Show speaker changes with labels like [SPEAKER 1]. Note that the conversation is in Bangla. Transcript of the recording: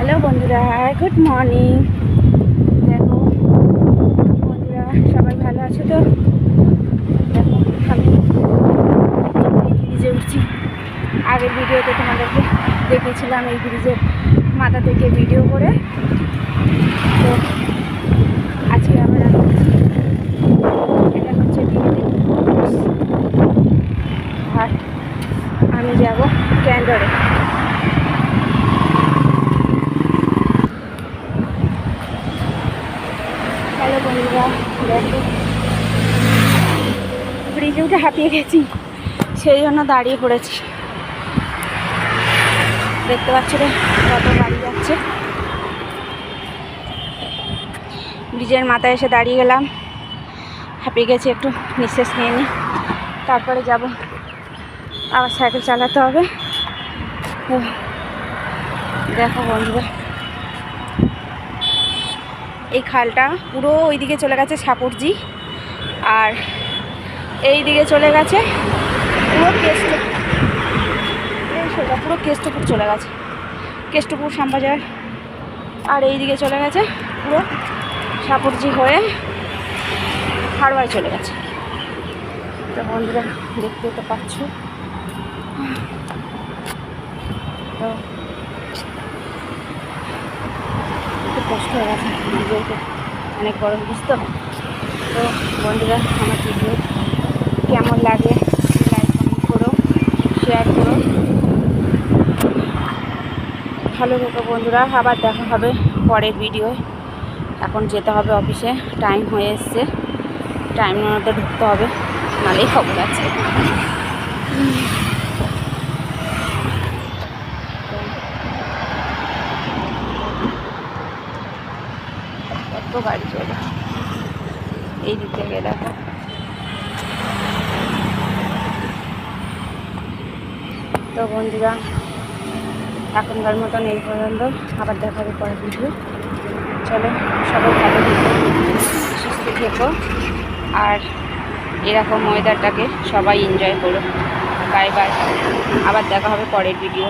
[SPEAKER 1] হ্যালো বন্ধুরা, গুড মর্নিং। দেখো বন্ধুরা, সবাই ভালো আছো তো? দেখো আমি ব্রিজে উঠছি। আগের ভিডিওতে তোমাদেরকে দেখিয়েছিলাম এই ব্রিজের মাথা থেকে ভিডিও করে। তো আজকে আমরা এটা হচ্ছে আর আমি যাব ক্যান্ডরে। হ্যালো বন্ধুরা, দেখো ব্রিজে উঠে হাঁপিয়ে গেছি, সেই জন্য দাঁড়িয়ে পড়েছি। দেখতে পাচ্ছ রে কত গাড়ি যাচ্ছে। ব্রিজের মাথায় এসে দাঁড়িয়ে গেলাম, হাঁপিয়ে গেছি, একটু নিঃশ্বাস নিয়ে নিই, তারপরে যাব। আবার সাইকেল চালাতে হবে। তো দেখো বন্ধুরা, এই খালটা পুরো ওইদিকে চলে গেছে সাপুরজি, আর এই দিকে চলে গেছে পুরো কেষ্টপুর। এই সোজা পুরো কেষ্টপুর চলে গেছে, কেষ্টপুর শ্যামবাজার। আর এই দিকে চলে গেছে পুরো সাপুরজি হয়ে হাড়োয়ায় চলে গেছে। তো বন্ধুরা দেখতে তো পাচ্ছ। তো একটু কষ্ট হয়ে গেছে, যেহেতু অনেক বড় ব্রিজ। তো বন্ধুরা, আমার ভিডিও কেমন লাগে লাইক কমেন্ট করো, শেয়ার করো, ভালো থেকো বন্ধুরা। আবার দেখা হবে পরের ভিডিও। এখন যেতে হবে অফিসে, টাইম হয়ে এসছে, টাইম মতো ঢুকতে হবে, নালেই খবর আছে। কত গাড়ি চলে এই দিক থেকে, দেখো। তো বন্ধুরা, এখনকার মতন এই পর্যন্ত, আবার দেখা হবে পরের ভিডিও। চলো সবাই ভালো থেকো, সুস্থ থেকো, আর এরকম ওয়েদারটাকে সবাই এনজয় করো। বাই বাই, আবার দেখা হবে পরের ভিডিও।